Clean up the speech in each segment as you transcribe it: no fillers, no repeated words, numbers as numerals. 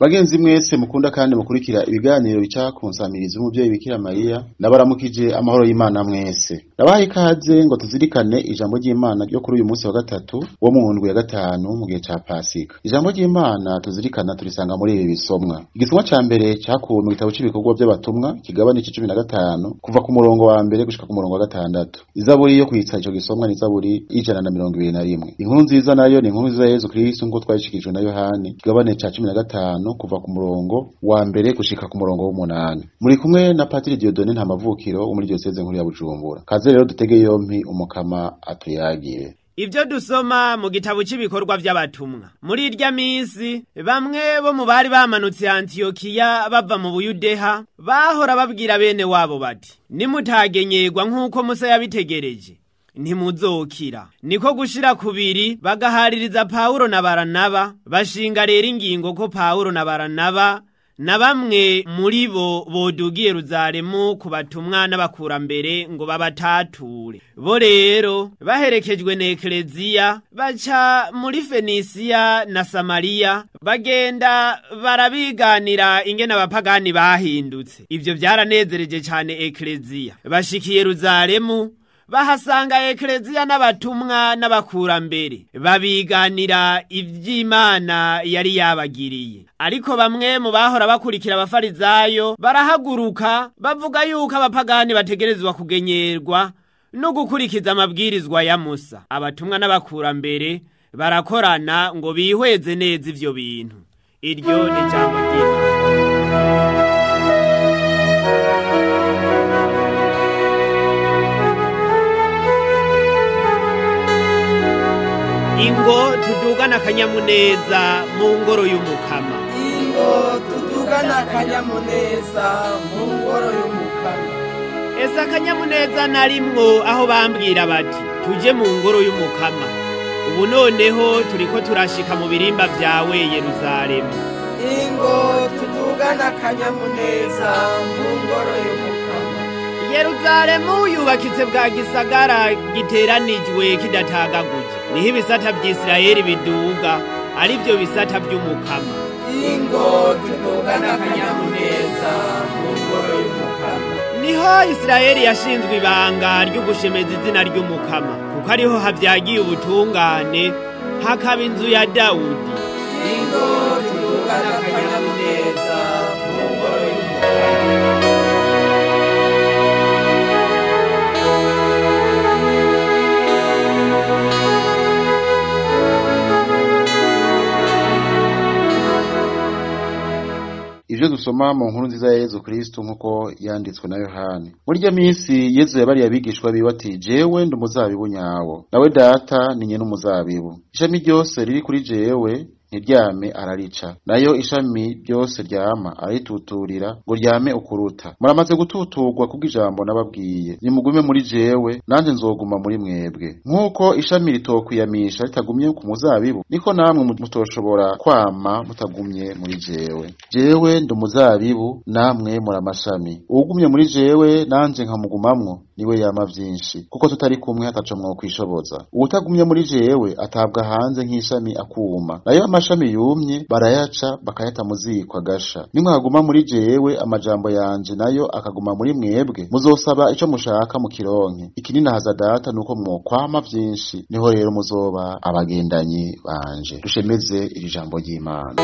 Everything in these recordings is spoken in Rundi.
Bagenzi mwese mukunda kandi mukurikira ibiganiro bica ku nsamirizi y'umuvyeyi Bikira Mariya, ndabaramukije amahoro y'Imana mwese. Nabahaye ikaze ngo tuzirikane ijambo ry'Imana ryo kuri uyu munsi wa gatatu wo mu ndwi ya gatanu mu gihe ca Pasika. Ijambo ry'Imana tuzirikana turisanga muri ibi bisomwa. Igisomwa ca mbere cakuwe mu gitabo c'ibikorwa by'abatumwa kigabane c'15 kuva ku murongo wa mbere gushika ku murongo wa 6. Izaburi yo kwitsa ico gisomwa ni Izaburi 121. Inkuru nziza nayo ni inkuru nziza ya Yesu Kristo ngo twayishikijwe na Yohani kigabane ca 15 kuva ku murongo wa mbere gushika ku murongo w'8. Muri kumwe na Patiri Dieudonne Ntamavukiro wo muri Diocese nkuru ya Bujumbura. Kaze rero dutege yompi umukama atuyagire. Ibyo dusoma mu gitabo cy'ibikorwa by'abatumwa. Muri irya minsi bamwe bo mu bari bamanutse Antiokiya bava mu Buyudeha bahora babwira bene wabo bati, nimutagenyerwa nk'uko Musa yabitegereje ntimuzokira. Niko gushira kubiri bagahaririza Paulo na Baranaba, bashinga rero ingingo ko Paulo na Baranaba na bamwe muri bo bodugiye Yerusalemu ku batumwa n'abakurambere ngo babatature. Bo rero baherekejwe na Ekleziya baca muri Fenisiya na Samariya, bagenda barabiganira ingene abapagani bahindutse. Ivyo byaranezereje cyane Ekleziya. Bashikiye Yerusalemu bahasanga Ekleziya n'abatumwa n'abakurambere babiganira ivy'Imana yari yabagiriye. Ariko bamwe mu bahora bakurikira abafarizayo barahaguruka bavuga yuko abapagani bategerezwa kugenyerwa no gukurikiza amabwirizwa ya Musa. Abatumwa n'abakurambere barakorana ngo bihweze neza ivyo bintu. Iryo ni jambo ry'Imana. Ingo tudugana akanyamuneza mu ngoro y'umukama. Ingo tudugana akanyamuneza mu ngoro y'umukama. Ese akanyamuneza narimwo aho bambwira bati tuje mu ngoro y'umukama. Ubu noneho turiko turashika mu birimba vyawe Yerusalemu. Ingo tudugana akanyamuneza mu ngoro y'umukama. Yerusalemu yubakitse bwa gisagara giteranijwe kidatagaguje. Niho ibisata by'Isirayeli biduga ari byo bisata by'umukama. Ingo tudugana akanyamuneza mu ngoro y'umukama. Niho Isirayeli yashinzwe ibanga ryo gushemeza izina ry'umukama, kuko ariho havyagiye ubutungane hakaba inzu ya Dawudi. Ingo tudugana akanyamuneza mu ngoro y'umukama. Ivyo dusoma mu nkuru nziza ya Yesu Kristo nkuko yanditswe na Yohani. Muri iryo minsi Yesu yabariye abigishwa biwe ati, jewe ndi umuzabibu nyawo, nawe data ni nyene umuzabibu. Ishami ryose riri kuri jewe ntiryame ararica, nayo ishami ryose ryama arituturira ngo ryame ukuruta. Muramaze gututurwa kubw'ijambo nababwiye. Nimugume muri jewe nanje nzoguma muri mwebwe. Nkuko ishami ritokwiyamisha ritagumye ku muzabibu, niko namwe mutoshobora kwama mutagumye muri jewe. Jewe ndi umuzabibu, namwe muri amashami. Uwugumye muri jewe nanje nkamugumamwo niwe yama vyinshi, kuko tutari kumwe hataco mwokwishoboza. Uwutagumye muri jewe atabwa hanze nk'ishami akuma, nayo amashami yumye barayaca bakayata mu ziko agasha. Nimwaguma muri jewe amajambo yanje nayo akaguma muri mwebwe, muzosaba ico mushaka mu kironke. Ikinini haza data nuko mwokwama vyinshi, niho rero muzoba abagendanyi banje. Dushemeze iri jambo ry'Imana.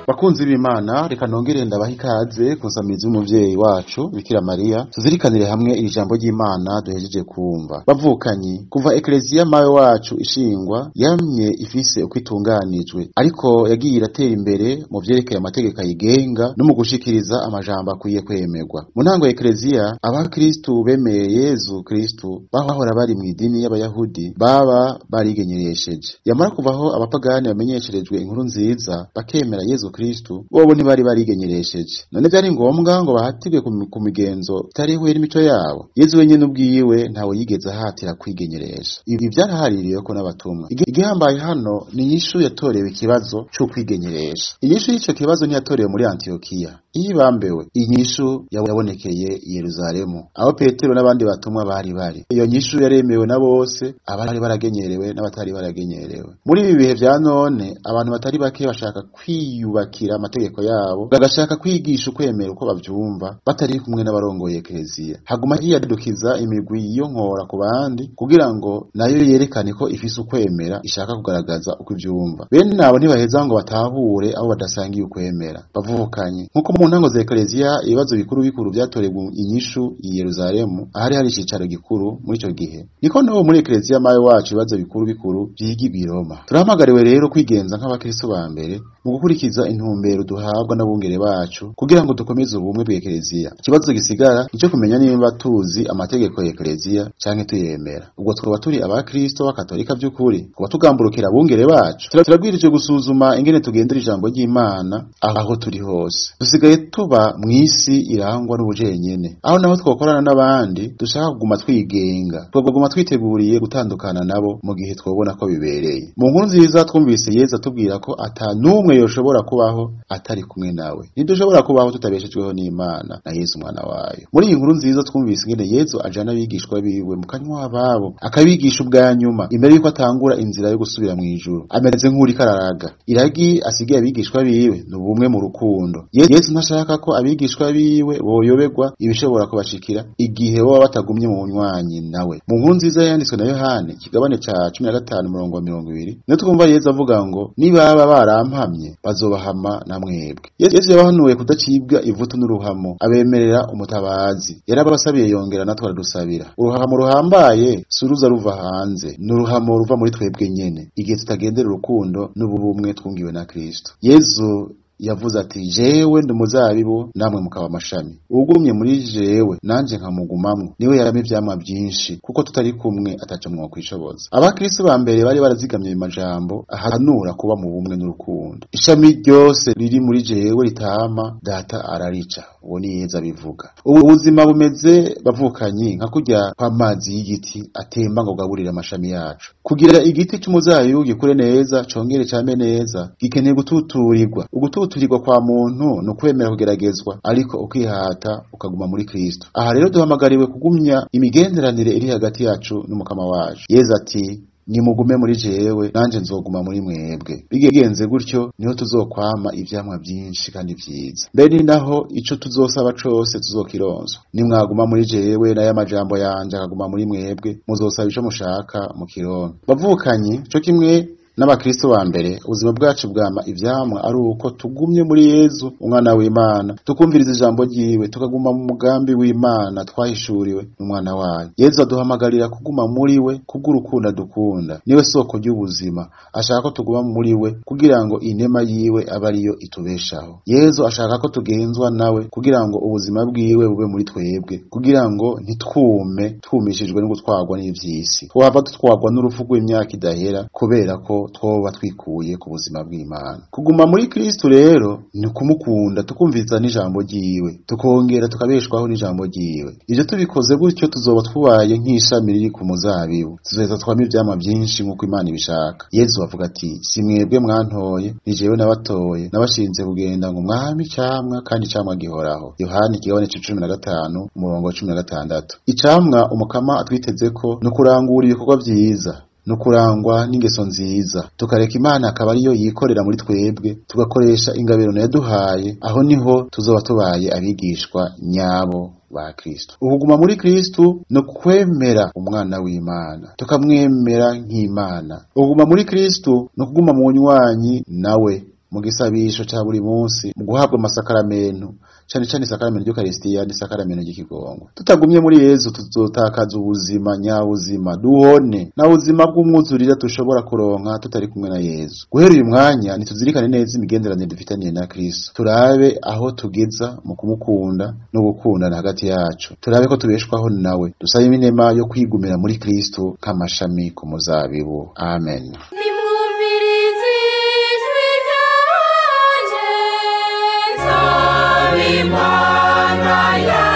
Bakunzi b'Imana, reka nongere ndabaha ikaze ku nsamizi y'umuvyeyi wacu Bikira Mariya. Tuzirikanire hamwe iri jambo ry'Imana duhejeje kumva. Bavukanyi, kuva Ekleziya mawe wacu ishingwa yamye ifise uko itunganijwe, ariko yagiye iratera imbere mu vyerekeye amategeko ayigenga no mu gushikiriza amajambo akwiye kwemerwa. Mu ntango ya Ekleziya, abakristu bemeye Yesu Kristo bahora bari mu idini y'Abayahudi baba barigenyeresheje. Yamara kuvaho abapagani bamenyesherejwe inkuru nziza bakemera Yesu Kristo bobo ntibari barigenyeresheje. None byari ngombwa ngo bahatirwe ku migenzo itarihuye n'imico yabo. Yezu wenyene ubwiwe ntawe yigeze ahatira kwigenyeresha. Ibi byarahaririye ko n'abatumwa. Igihambaye hano ni inyishu yatorewe ikibazo cyo kwigenyeresha. Inyishu y'ico kibazo ntiyatorewe muri Antiokiya. Iyibambewe inyishu yabonekeye i Yerusalemu aho Petero n'abandi batumwa bari. Iyo nyishu yaremewe na bose, abari baragenyerewe n'abatari baragenyerewe. Muri ibi bihe vya none abantu batari bake bashaka kwiyubakira amategeko yabo, bagashaka kwigisha ukwemera uko bavyumva batari kumwe n'abarongoye Eklezia. Haguma hiyadukiza imigwi iyo nkora ku bandi kugira ngo nayo yerekane ko ifise ukwemera, ishaka kugaragaza uko ivyumva. Bene nabo ntibaheza ngo batahure abo badasangiye ukwemera, bavukanye. Nkuko mu ntango za Eklezia ibibazo bikuru byatorewe inyishu i Yerusalemu ahari hari icicaro gikuru muri ico gihe, niko no muri Eklezia mawe wacu ibibazo bikuru vyigirwa i Roma. Turahamagariwe rero kwigenza nk'abakristo ba mbere mu gukurikiza intumbero duhabwa n'abungere bacu kugira ngo dukomeze ubumwe bw'Eklezia. Ikibazo gisigara nico kumenya nimba tuzi amategeko ya Eklezia canke tuyemera. Ubwo twaba turi abakristo b'Akatolika by'ukuri, kuba tugamburukira abungere bacu. Turabwirije gusuzuma ingene tugendera ijambo ry'Imana aho turi hose. Dusigaye tuba mw'isi irangwa n'ubujenyene, aho naho twokorana n'abandi dushaka kuguma twigenga, twaguma twiteguriye gutandukana nabo mu gihe twobona ko bibereye. Mu nkuru nziza twumvise Yezu atubwira ko ata numwe yoshobora kubaho atari kumwe nawe. Ntidushobora kubaho tutabeshejweho n'Imana na Yezu umwana wayo. Muri iyi nkuru nziza twumvise ingene Yezu ajana abigishwa biwe mu kanywa babo, akabigisha ubwa nyuma imbere yuko atangura inzira yo gusubira mu ijuru. Ameze nk'uri kararaga. Iragi asigaye abigishwa biwe n'ubumwe mu rukundo. Yezu ntashaka ko abigishwa biwe boyoberwa ibishobora kubashikira igihe baba batagumye mu bunywanyi nawe. Mu nkuru nziza yanditswe na Yohane ikigabane ca 15:20 niyo twumva Yezu avuga ngo nibaba barampamye bazobahama na mwebwe. Yezu yabahanuye kudacibwa ivutu n'uruhamo, abemerera umutabazi. Yarabasabiye yongera natwe aradusabira. Uruhamo ruhambaye suruza ruva hanze, n'uruhamo ruva muri twebwe nyene igihe tutagendera urukundo n'ububumwe twungiwe na Kristo. Yezu yavuze ati jewe ndi umuzabibu namwe mukaba amashami. Ugumye muri jewe nanje nkamugumamwo niwe yarame ivyamwa byinshi, kuko tutari kumwe ataca mwo kwishoboza. Abakristo ba mbere bari barazigamye mu majambo ahanura kuba mu bumwe n'urukundo. Ishami ryose riri muri jewe ritama data ararica. Uwo ni Yezu abivuga. Ubuzima bumeze bavukanye nka kurya kw'amazi y'igiti atemba ngo gaburira amashami yacu. Kugira igiti cy'umuzabibu gikure neza congere cyame neza gikeneye gututurirwa. Ugututurirwa kwa muntu no kwemera kugeragezwa, ariko ukihata ukaguma muri Kristo. Aha rero duhamagariwe kugumya imigenderanire iri hagati yacu n'umukama wacu. Yezu ati nimugume muri jewe nanje nzoguma muri mwebwe. Bigenze gutyo niho tuzokwama ivyamwa byinshi kandi vyiza. Mbere naho ico tuzosaba cose tuzokironswa. Nimwaguma muri jewe nayo amajambo yanje akaguma muri mwebwe, muzosaba ico mushaka mukironka. Bavukanye co kimwe n'abakristo ba mbere, ubuzima bwacu bwama ivyamwa ari uko tugumye muri Yezu umwana w'Imana, tukumviriza ijambo ryiwe, tukaguma mu mugambi w'Imana twahishuriwe n'umwana wayo. Yezu aduhamagarira kuguma muri we kubw'urukundo dukunda. Niwe soko ry'ubuzima. Ashaka ko tuguma muri we kugira ngo inema yiwe abe ariyo itubeshaho. Yezu ashaka ko tugenzwa nawe kugira ngo ubuzima bwiwe bube muri twebwe, kugira ngo ntitwume twumishijwe no gutwarwa n'ivy'isi. Twaba dutwarwa n'urupfu rw'imyaka idahera kubera ko twoba twikuye ku buzima bw'Imana. Kuguma muri Kristo rero ni kumukunda, tukumviza n'ijambo ryiwe, tukongera tukabeshwaho n'ijambo ryiwe. Ivyo tubikoze gutyo tuzoba twubaye nk'ishami riri ku muzabibu, tuzoheza twama ivyamwa byinshi nk'uko Imana ibishaka. Yezu avuga ati si mwebwe mwantoye, ni jewe nabatoye, nabashinze kugenda ngo mwame icamwa kandi icamwa gihoraho. Yohani ikigabane 15:16. Icamwa umukama atwitezeko no kurangura ibikorwa vyiza, no kurangwa n'ingeso nziza, tukareka Imana akaba ariyo yikorera muri twebwe, tugakoresha ingabirano yaduhaye. Aho niho tuzoba tubaye abigishwa nyabo ba Kristo. Ukuguma muri Kristo no kwemera umwana w'Imana, tukamwemera nk'Imana. Ukuguma muri Kristo no kuguma mu nywanyi nawe mu gisabisho ca buri munsi, mu guhabwa amasakaramentu, cyane isakaramento ry'Ukaristiya n'isakaramento ry'ikigongo. Tutagumye muri Yezu tuzotakaza ubuzima nyabuzima, duhone na ubuzima bw'umwuzurira tushobora kuronka tutari kumwe na Yezu. Guhera uyu mwanya nituzirikane neza imigenderanire dufitaniye na Kristo. Turabe aho tugeza mu kumukunda no gukundana hagati yacu. Turabe ko tubeshwaho nawe. Dusabe inema yo kwigumira muri Kristo nk'amashami ku muzabibu. Amen. Nimwumvirize ijwi ryanje Imana ya